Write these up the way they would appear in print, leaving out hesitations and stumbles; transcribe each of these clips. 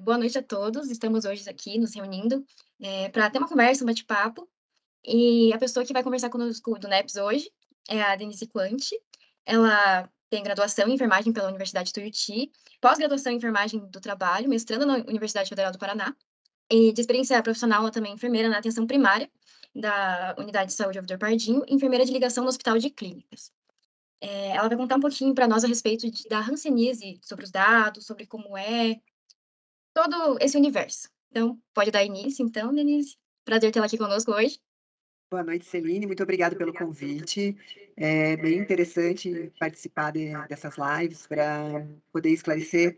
Boa noite a todos. Estamos hoje aqui nos reunindo, para ter uma conversa, um bate-papo, e a pessoa que vai conversar conosco do NEPS hoje é a Denise Quanti. Ela tem graduação em enfermagem pela Universidade Tuiuti, pós-graduação em enfermagem do trabalho, mestrando na Universidade Federal do Paraná, e de experiência profissional, ela também é enfermeira na atenção primária da Unidade de Saúde Ouvidor Pardinho e enfermeira de ligação no Hospital de Clínicas. Ela vai contar um pouquinho para nós a respeito da hanseníase, sobre os dados, sobre como é, todo esse universo. Então, pode dar início então, Denise. Prazer tê-la aqui conosco hoje. Boa noite, Celine. Muito obrigada pelo convite. É bem interessante participar dessas lives para poder esclarecer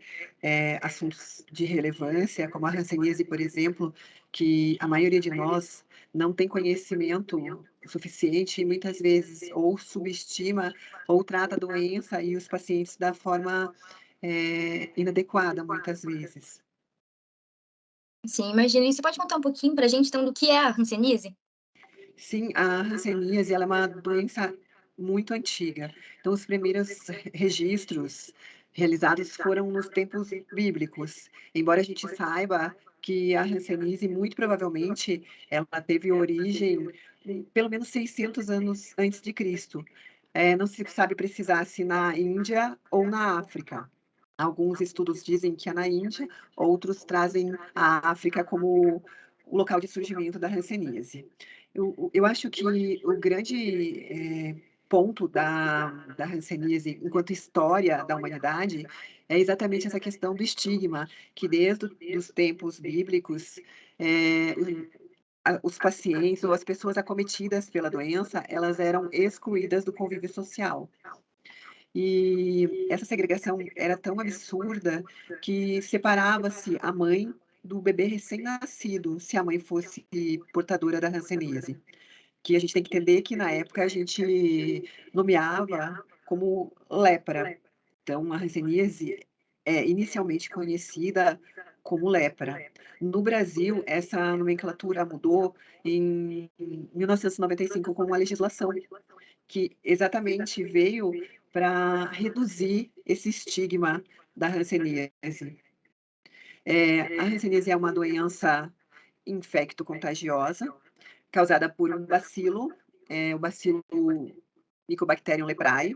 assuntos de relevância, como a hanseníase, por exemplo, que a maioria de nós não tem conhecimento suficiente e muitas vezes ou subestima ou trata a doença e os pacientes da forma inadequada, muitas vezes. Sim, imagino. E você pode contar um pouquinho pra gente, então, do que é a hanseníase? Sim, a hanseníase, ela é uma doença muito antiga. Então, os primeiros registros realizados foram nos tempos bíblicos. Embora a gente saiba que a hanseníase, muito provavelmente, ela teve origem pelo menos 600 anos antes de Cristo. Não se sabe precisar se na Índia ou na África. Alguns estudos dizem que é na Índia, outros trazem a África como o local de surgimento da hanseníase. Eu acho que o grande, ponto da hanseníase, enquanto história da humanidade, é exatamente essa questão do estigma, que desde os tempos bíblicos, eh, os pacientes ou as pessoas acometidas pela doença, elas eram excluídas do convívio social. E essa segregação era tão absurda que separava-se a mãe do bebê recém-nascido, se a mãe fosse portadora da hanseníase. Que a gente tem que entender que na época a gente nomeava como lepra. Então a hanseníase é inicialmente conhecida como lepra. No Brasil, essa nomenclatura mudou em 1995 com uma legislação que exatamente veio para reduzir esse estigma da hanseníase. A hanseníase é uma doença infecto-contagiosa, causada por um bacilo, o bacilo Mycobacterium leprae.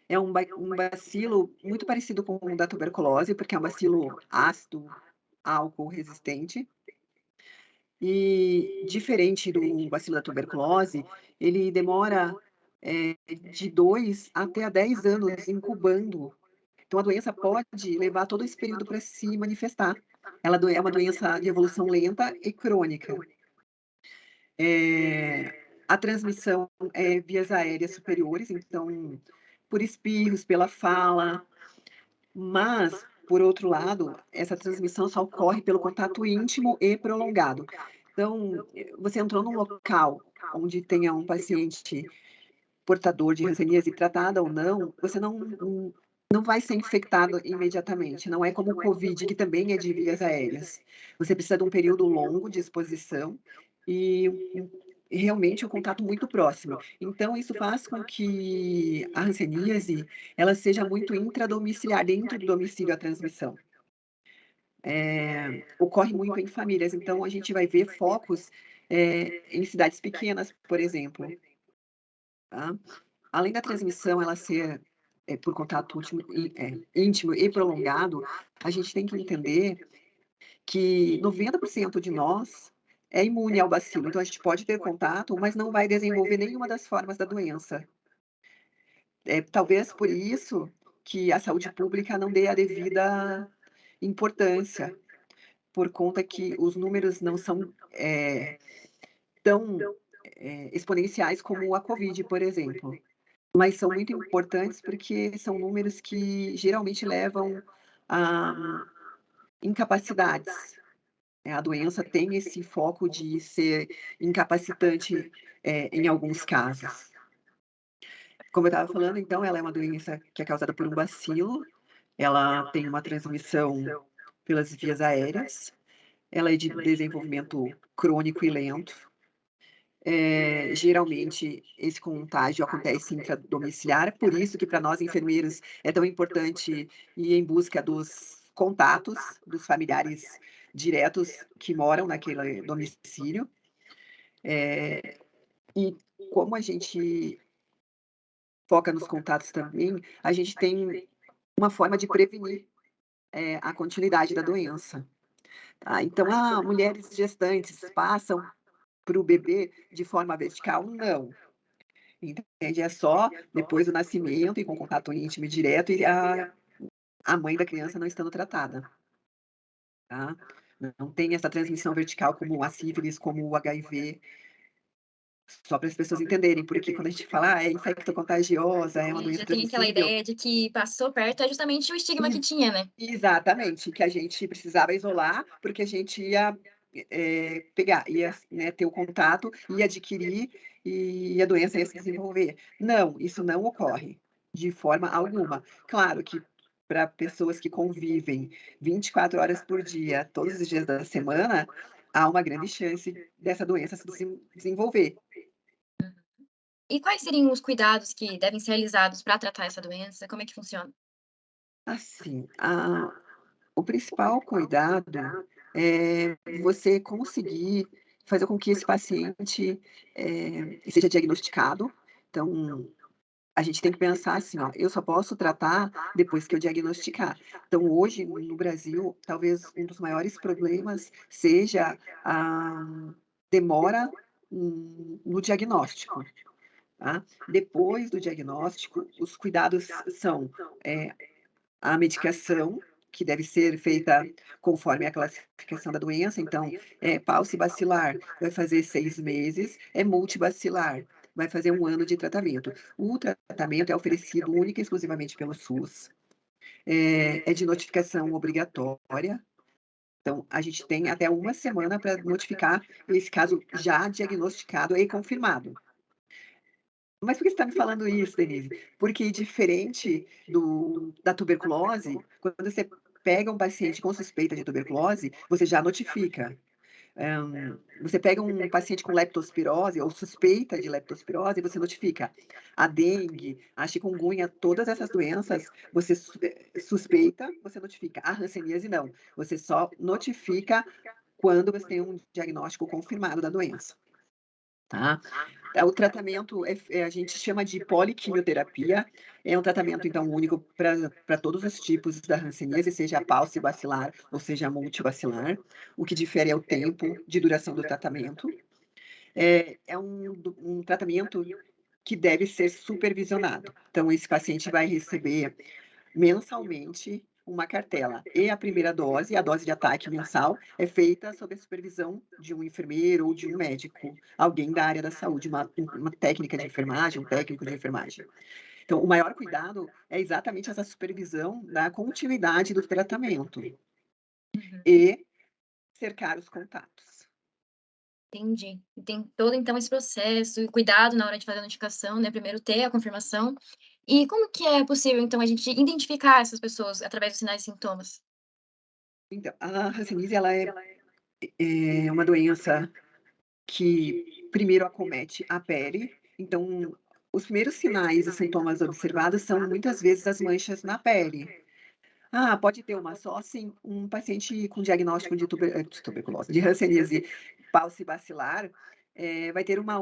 É um bacilo muito parecido com o da tuberculose, porque é um bacilo ácido, álcool resistente. E diferente do bacilo da tuberculose, ele demora, de 2 até 10 anos incubando. Então a doença pode levar todo esse período para se manifestar. Ela é uma doença de evolução lenta e crônica. Eh, a transmissão é vias aéreas superiores, então, por espirros, pela fala, mas, por outro lado, essa transmissão só ocorre pelo contato íntimo e prolongado. Então, você entrou num local onde tenha um paciente portador de hanseníase, tratada ou não, você não vai ser infectado imediatamente, não é como o Covid, que também é de vias aéreas. Você precisa de um período longo de exposição e realmente um contato muito próximo. Então isso faz com que a hanseníase, ela seja muito intradomiciliar, dentro do domicílio a transmissão. Ocorre muito em famílias, então a gente vai ver focos, em cidades pequenas, por exemplo, tá. Além da transmissão ela ser, por contato íntimo e prolongado, a gente tem que entender que 90% de nós é imune ao bacilo, então a gente pode ter contato, mas não vai desenvolver nenhuma das formas da doença. Talvez por isso que a saúde pública não dê a devida importância, por conta que os números não são, tão, exponenciais como a Covid, por exemplo. Mas são muito importantes, porque são números que geralmente levam a incapacidades. A doença tem esse foco de ser incapacitante, em alguns casos. Como eu estava falando, então, ela é uma doença que é causada por um bacilo, ela tem uma transmissão pelas vias aéreas, ela é de desenvolvimento crônico e lento. Geralmente esse contágio acontece intradomiciliar, por isso que para nós enfermeiros é tão importante ir em busca dos contatos dos familiares diretos que moram naquele domicílio, e como a gente foca nos contatos também, a gente tem uma forma de prevenir, a continuidade da doença, tá. Então, mulheres gestantes passam para o bebê de forma vertical? Não, entende, é só depois do nascimento e com contato íntimo e direto e a mãe da criança não estando tratada, tá. Não tem essa transmissão vertical como a sífilis, como o HIV, só para as pessoas entenderem, porque quando a gente fala: "Ah, é infecto-contagiosa, é uma E doença já tem aquela transmissível", ideia de que passou perto é justamente o estigma que ex tinha, né. exatamente, que a gente precisava isolar, porque a gente ia, pegar, ia, né, ter o contato, ia adquirir e a doença ia se desenvolver. Não, isso não ocorre, de forma alguma. Claro que para pessoas que convivem 24 horas por dia, todos os dias da semana, há uma grande chance dessa doença se desenvolver. E quais seriam os cuidados que devem ser realizados para tratar essa doença? Como é que funciona? Assim, o principal cuidado é você conseguir fazer com que esse paciente, seja diagnosticado. Então, a gente tem que pensar assim, ó, eu só posso tratar depois que eu diagnosticar. Então, hoje, no Brasil, talvez um dos maiores problemas seja a demora, no diagnóstico, tá. Depois do diagnóstico, os cuidados são, eh a medicação, que deve ser feita conforme a classificação da doença, então, paucibacilar vai fazer 6 meses, é multibacilar, vai fazer 1 ano de tratamento. O tratamento é oferecido única e exclusivamente pelo SUS, é de notificação obrigatória, então a gente tem até 1 semana para notificar esse caso já diagnosticado e confirmado. Mas por que você está me falando isso, Denise? Porque diferente da tuberculose, quando você pega um paciente com suspeita de tuberculose, você já notifica. Você pega um paciente com leptospirose ou suspeita de leptospirose, você notifica. A dengue, a chikungunya, todas essas doenças, você suspeita, você notifica. A hanseníase não, você só notifica quando você tem um diagnóstico confirmado da doença, tá? O tratamento a gente chama de poliquimioterapia, é um tratamento, então, único para todos os tipos da hanseníase, seja a paucibacilar ou seja a multibacilar. O que difere é o tempo de duração do tratamento. É um tratamento que deve ser supervisionado. Então esse paciente vai receber mensalmente uma cartela. E a primeira dose, a dose de ataque mensal, é feita sob a supervisão de um enfermeiro ou de um médico, alguém da área da saúde, uma técnica de enfermagem, um técnico de enfermagem. Então, o maior cuidado é exatamente essa supervisão da continuidade do tratamento Uhum. e cercar os contatos. Entendi. E tem todo então esse processo e cuidado na hora de fazer a notificação, né, primeiro ter a confirmação. E como que é possível então a gente identificar essas pessoas através dos sinais e sintomas? Então, a hanseníase ela é uma doença que primeiro acomete a pele, então os primeiros sinais e sintomas observados são muitas vezes as manchas na pele. Pode ter uma só? Sim, um paciente com diagnóstico de tuberculose, de hanseníase paucibacilar, vai ter uma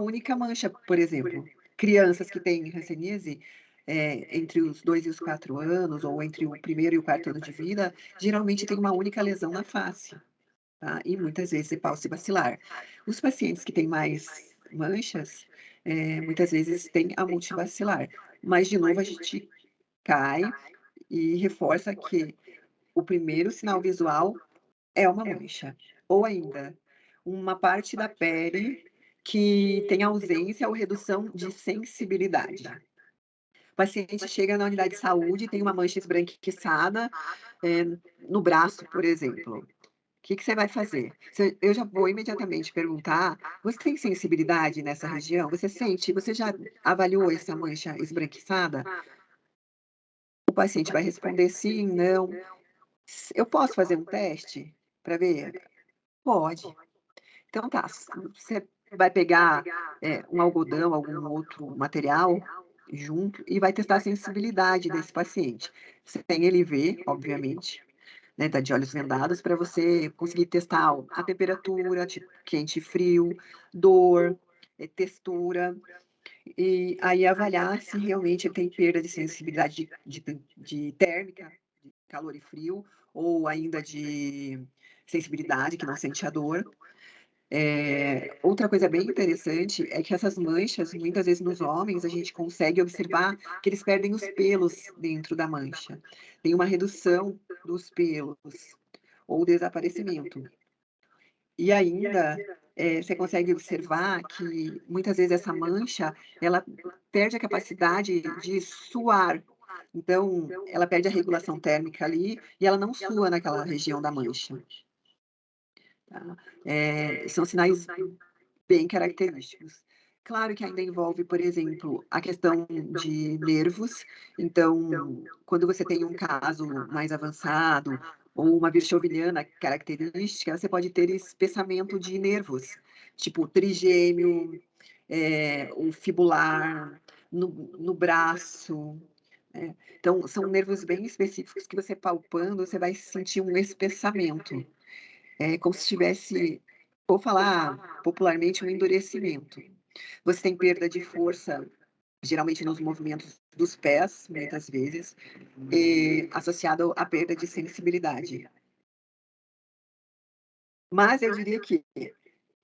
única mancha, por exemplo. Crianças que têm hanseníase, entre os 2 e os 4 anos, ou entre o primeiro e o quarto ano de vida, geralmente tem uma única lesão na face, tá, e muitas vezes é paucibacilar. Os pacientes que têm mais manchas, muitas vezes têm a multibacilar, mas de novo a gente cai e reforça que o primeiro sinal visual é uma mancha, ou ainda uma parte da pele que tem ausência ou redução de sensibilidade. O paciente chega na unidade de saúde e tem uma mancha esbranquiçada, no braço, por exemplo. O que que você vai fazer? Eu já vou imediatamente perguntar: "Você tem sensibilidade nessa região? Você já avaliou essa mancha esbranquiçada?" O paciente vai responder sim, não. Eu posso fazer um teste para ver? Pode. Então tá, você vai pegar, um algodão, algum outro material junto e vai testar a sensibilidade desse paciente, sem ele ver, obviamente. né, tá de olhos vendados para você conseguir testar a temperatura, tipo quente e frio, dor, textura, e aí avaliar se realmente ele tem perda de sensibilidade de térmica, de calor e frio, ou ainda de sensibilidade, que não sente a dor. Outra coisa bem interessante é que essas manchas, muitas vezes nos homens, a gente consegue observar que eles perdem os pelos dentro da mancha. Tem uma redução dos pelos ou desaparecimento. E ainda, você consegue observar que muitas vezes essa mancha, ela perde a capacidade de suar. Então, ela perde a regulação térmica ali e ela não sua naquela região da mancha, tá. São sinais bem característicos. Claro que ainda envolve, por exemplo, a questão de nervos, então, quando você tem um caso mais avançado ou uma virchovilhana característica, você pode ter espessamento de nervos, tipo trigêmeo, o fibular, no braço, né. Então, são nervos bem específicos que você palpando, você vai sentir um espessamento. É como se tivesse, vou falar popularmente, um endurecimento. Você tem perda de força, geralmente nos movimentos dos pés, muitas vezes, associado à perda de sensibilidade. Mas eu diria que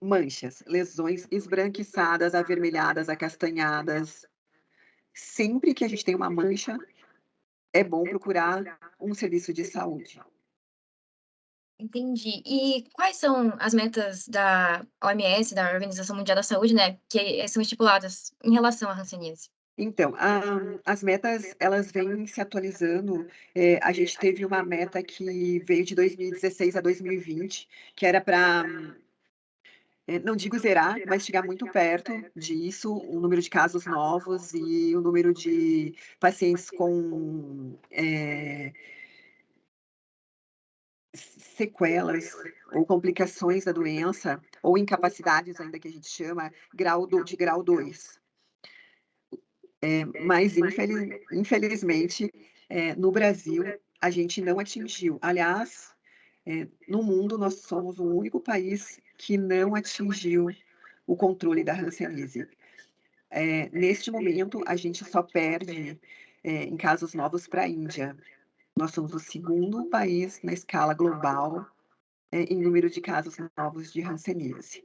manchas, lesões esbranquiçadas, avermelhadas, acastanhadas, sempre que a gente tem uma mancha, é bom procurar um serviço de saúde. Entendi. E quais são as metas da OMS, da Organização Mundial da Saúde, né, que são estipuladas em relação à hanseníase? Então, as metas, elas vêm se atualizando, a gente teve uma meta que veio de 2016 a 2020, que era para, não digo zerar, mas chegar muito perto disso, o número de casos novos e o número de pacientes com, sequelas ou complicações da doença, ou incapacidades ainda que a gente chama, grau 2. Mas infelizmente, no Brasil, a gente não atingiu. Aliás, no mundo nós somos o único país que não atingiu o controle da hanseníase. Neste momento, a gente só perde, em casos novos para a Índia. Nós somos o segundo país na escala global, em número de casos novos de hanseníase.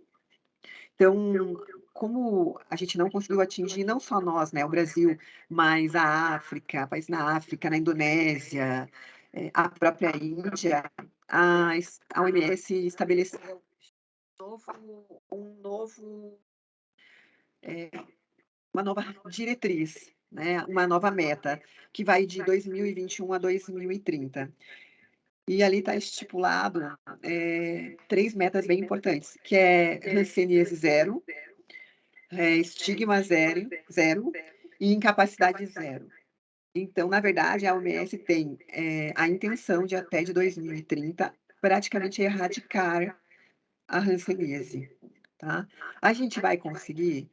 Então, como a gente não conseguiu atingir, não só nós, né, o Brasil, mas a África, países na África, na Indonésia, a própria Índia, a OMS estabeleceu um novo, uma nova diretriz, né, uma nova meta, que vai de 2021 a 2030. E ali está estipulado, 3 metas bem importantes, que é hanseníase zero, estigma zero e incapacidade zero. Então, na verdade, a OMS tem, a intenção de até de 2030 praticamente erradicar a hanseníase, tá. A gente vai conseguir?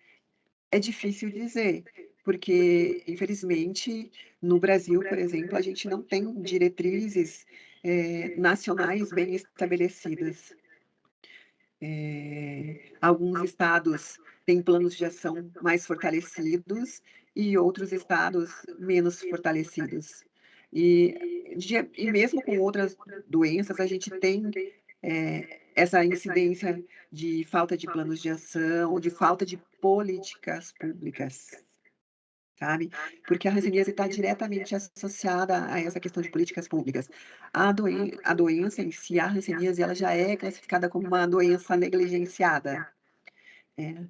É difícil dizer, porque infelizmente no Brasil, por exemplo, a gente não tem diretrizes, nacionais bem estabelecidas. Alguns estados têm planos de ação mais fortalecidos e outros estados menos fortalecidos. E mesmo com outras doenças, a gente tem, essa incidência de falta de planos de ação, de falta de políticas públicas, sabe. Porque a hanseníase está diretamente associada a essa questão de políticas públicas. A doença em si, a hanseníase, ela já é classificada como uma doença negligenciada, né.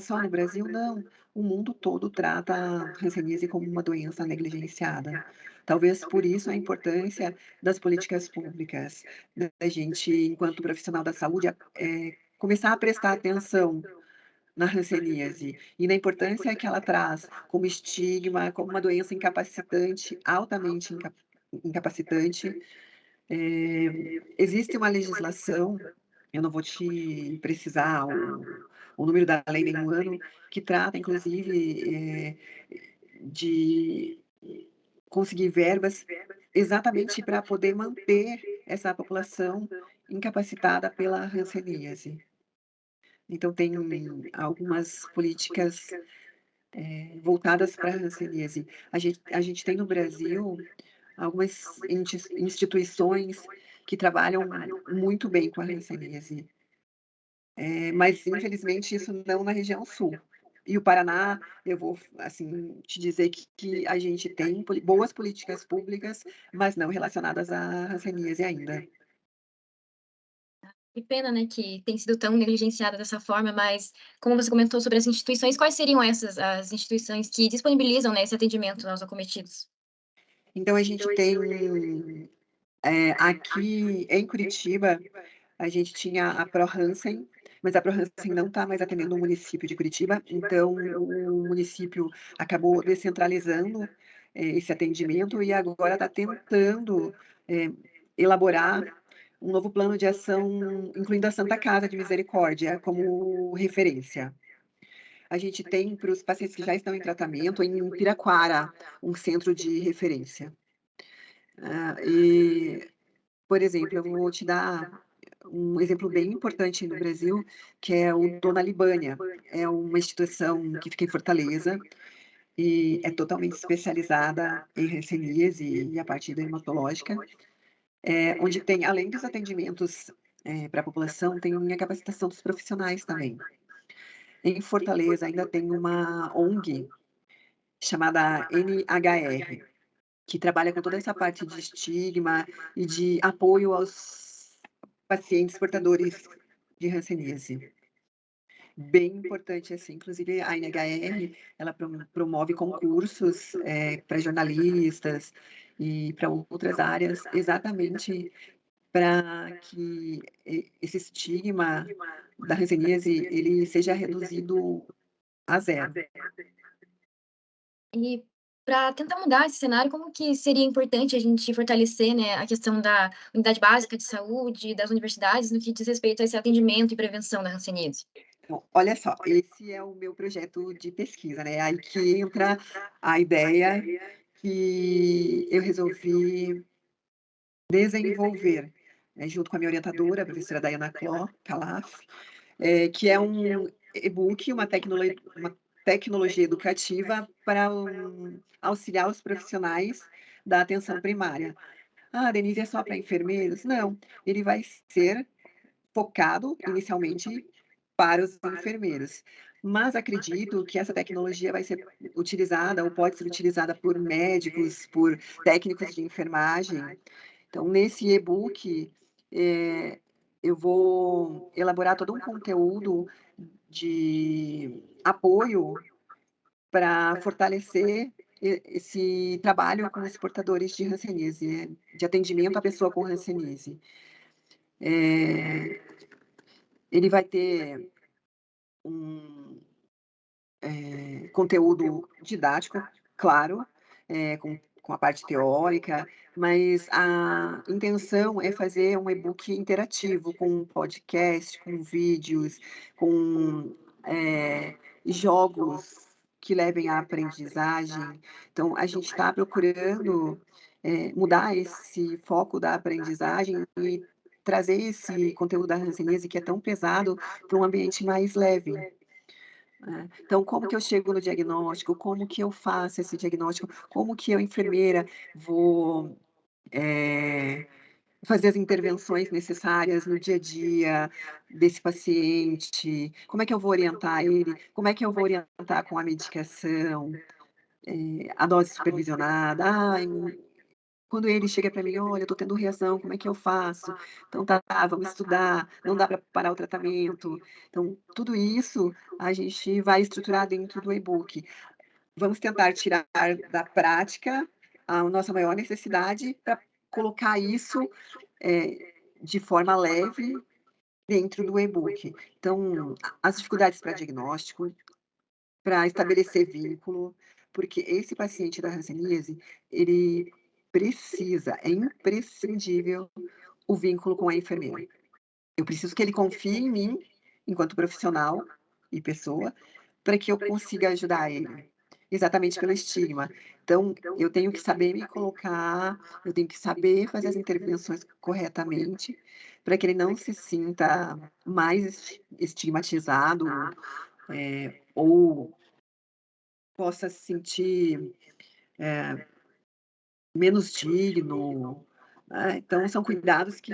Só no Brasil? Não, o mundo todo trata a hanseníase como uma doença negligenciada. Talvez por isso a importância das políticas públicas, da gente, enquanto profissional da saúde, começar a prestar atenção na hanseníase, e na importância que ela traz como estigma, como uma doença incapacitante, altamente incapacitante. Existe uma legislação, eu não vou te precisar o número da lei nem o ano, que trata inclusive, de conseguir verbas exatamente para poder manter essa população incapacitada pela hanseníase. Então tem algumas políticas, voltadas para a hanseníase. A gente tem no Brasil algumas instituições que trabalham muito bem com a hanseníase, mas infelizmente isso não na região sul. E o Paraná, eu vou, assim, te dizer que a gente tem boas políticas públicas, mas não relacionadas à hanseníase ainda. Que pena, né, que tem sido tão negligenciada dessa forma, mas como você comentou sobre as instituições, quais seriam essas as instituições que disponibilizam, né, esse atendimento aos acometidos? Então a gente tem, aqui em Curitiba, a gente tinha a Pro Hansen, mas a Pro Hansen não está mais atendendo o município de Curitiba, então o município acabou descentralizando, esse atendimento e agora está tentando, eh, elaborar um novo plano de ação, incluindo a Santa Casa de Misericórdia como referência. A gente tem para os pacientes que já estão em tratamento em Piraquara, um centro de referência. Por exemplo, eu vou te dar um exemplo bem importante no Brasil, que é o Dona Libânia. É uma instituição que fica em Fortaleza e é totalmente especializada em hanseníase e a parte dermatológica, onde tem, além dos atendimentos, para a população, tem a capacitação dos profissionais também. Em Fortaleza ainda tem uma ONG chamada NHR, que trabalha com toda essa parte de estigma e de apoio aos pacientes portadores de hanseníase. Bem importante, assim, inclusive a NHR, ela promove concursos, para jornalistas e para outras áreas, exatamente para que esse estigma da hanseníase, ele seja reduzido a zero. E para tentar mudar esse cenário, como que seria importante a gente fortalecer, né, a questão da unidade básica de saúde, das universidades, no que diz respeito a esse atendimento e prevenção da hanseníase? Bom, olha só, esse é o meu projeto de pesquisa, né, aí que entra a ideia que eu resolvi desenvolver, junto com a minha orientadora, a professora Dayana Calaf, que é um e-book, uma tecnologia educativa para auxiliar os profissionais da atenção primária. "Ah, Denise, é só para enfermeiros?" Não, ele vai ser focado inicialmente para os enfermeiros, mas acredito que essa tecnologia vai ser utilizada ou pode ser utilizada por médicos, por técnicos de enfermagem. Então, nesse e-book, eu vou elaborar todo um conteúdo de apoio para fortalecer esse trabalho com os portadores de hanseníase, né, de atendimento à pessoa com hanseníase. Eh, ele vai ter um conteúdo didático, claro, com a parte teórica, mas a intenção é fazer um e-book interativo, com podcast, com vídeos, com, jogos que levem à aprendizagem. Então, a gente está procurando, mudar esse foco da aprendizagem e trazer esse conteúdo da hanseníase, que é tão pesado, para um ambiente mais leve. Então, como que eu chego no diagnóstico? Como que eu faço esse diagnóstico? Como que eu, enfermeira, vou, eh, fazer as intervenções necessárias no dia a dia desse paciente? Como é que eu vou orientar ele? Como é que eu vou orientar com a medicação, a dose supervisionada? Quando ele chega para mim: "Olha, eu estou tendo reação, como é que eu faço?". Então tá, vamos estudar, não dá para parar o tratamento. Então, tudo isso a gente vai estruturar dentro do e-book. Vamos tentar tirar da prática a nossa maior necessidade para colocar isso, de forma leve dentro do e-book. Então, as dificuldades para diagnóstico, para estabelecer vínculo, porque esse paciente da hanseníase, ele precisa, é imprescindível o vínculo com a enfermeira. Eu preciso que ele confie em mim, enquanto profissional e pessoa, para que eu consiga ajudar ele. exatamente pelo estigma. Então, eu tenho que saber me colocar, eu tenho que saber fazer as intervenções corretamente, para que ele não se sinta mais estigmatizado, ou possa se sentir, eh, menos digno. Então são cuidados que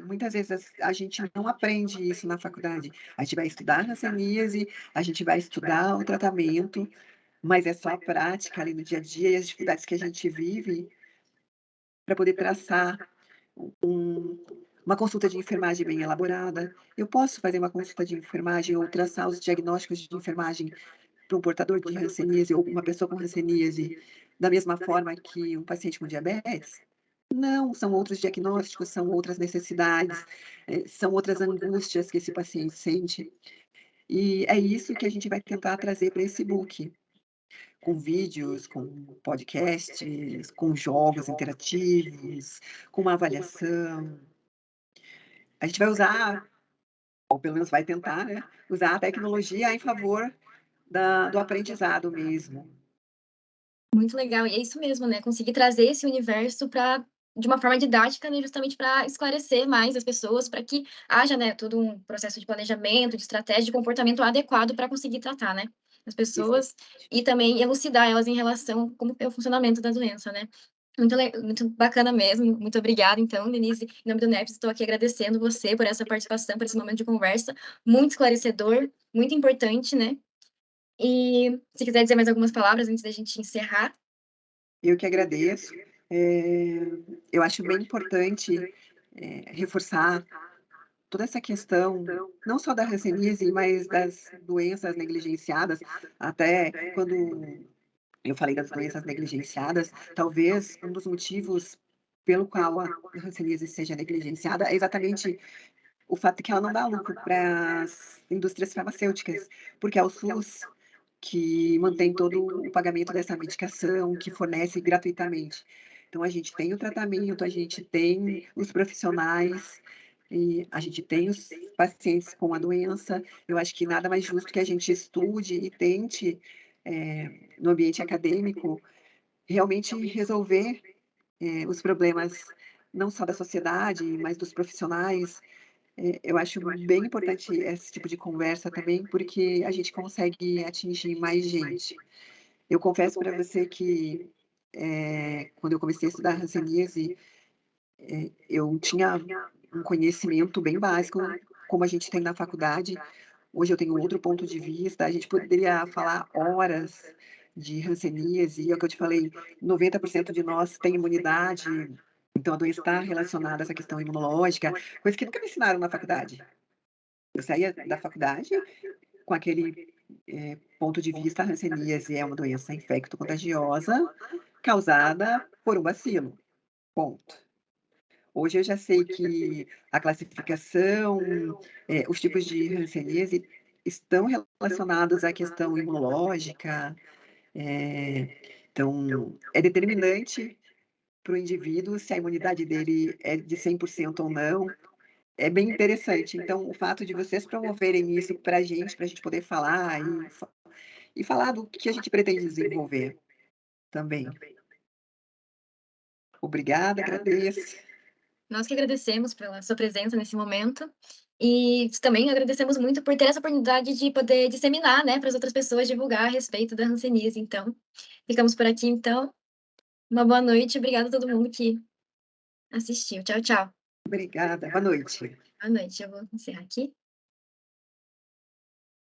muitas vezes a gente não aprende isso na faculdade. A gente vai estudar hanseníase, a gente vai estudar o tratamento, mas é só a prática ali no dia a dia e as dificuldades que a gente vive para poder traçar um uma consulta de enfermagem bem elaborada. Eu posso fazer uma consulta de enfermagem ou traçar os diagnósticos de enfermagem para um portador de hanseníase ou uma pessoa com hanseníase, da mesma forma que um paciente com diabetes? Não, são outros diagnósticos, são outras necessidades, são outras angústias que esse paciente sente. E é isso que a gente vai tentar trazer para esse book, com vídeos, com podcasts, com jogos interativos, com uma avaliação. A gente vai usar, ou pelo menos vai tentar, né, usar a tecnologia em favor do aprendizado mesmo. Muito legal, e é isso mesmo, né, conseguir trazer esse universo para de uma forma didática, né, justamente para esclarecer mais as pessoas, para que haja, né, todo um processo de planejamento, de estratégia, de comportamento adequado para conseguir tratar, né, as pessoas Exatamente. e também elucidar elas em relação como é o funcionamento da doença, né. Muito bacana mesmo, muito obrigada então, Denise, em nome do NEPS, estou aqui agradecendo você por essa participação, por esse momento de conversa, muito esclarecedor, muito importante, né. E se quiser dizer mais algumas palavras antes da gente encerrar. Eu que agradeço. Eh, eu acho bem importante, reforçar toda essa questão, não só da hanseníase, mas das doenças negligenciadas, até quando eu falei das doenças negligenciadas, talvez um dos motivos pelo qual a hanseníase seja negligenciada é exatamente o fato de que ela não dá lucro para as indústrias farmacêuticas, porque é o SUS que mantém todo o pagamento dessa medicação, que fornece gratuitamente. Então a gente tem o tratamento, a gente tem os profissionais, e a gente tem os pacientes com a doença. Eu acho que nada mais justo que a gente estude e tente, no ambiente acadêmico, realmente resolver, os problemas não só da sociedade, mas dos profissionais. Eu acho bem importante esse tipo de conversa também, porque a gente consegue atingir mais gente. Eu confesso para você que, quando eu comecei a estudar hanseníase, eu tinha um conhecimento bem básico, como a gente tem na faculdade. Hoje eu tenho outro ponto de vista, a gente poderia falar horas de hanseníase, e é o que eu te falei, 90% de nós tem imunidade, então a doença está relacionada a essa questão imunológica, coisa que nunca me ensinaram na faculdade. Eu saía da faculdade com aquele, ponto de vista: a hanseníase é uma doença infecto-contagiosa causada por um bacilo, ponto. Hoje eu já sei que a classificação, os tipos de hanseníase estão relacionados à questão imunológica, então é determinante para o indivíduo se a imunidade dele é de 100% ou não. É bem interessante. Então, o fato de vocês promoverem isso para a gente poder falar e falar do que a gente pretende desenvolver também. Obrigada, agradeço. Nós que agradecemos pela sua presença nesse momento, e também agradecemos muito por ter essa oportunidade de poder disseminar, né, para as outras pessoas, divulgar a respeito da hanseníase. Então, ficamos por aqui então. Uma boa noite, obrigada a todo mundo que assistiu. Tchau, tchau. Obrigada, boa noite. Boa noite, eu vou encerrar aqui.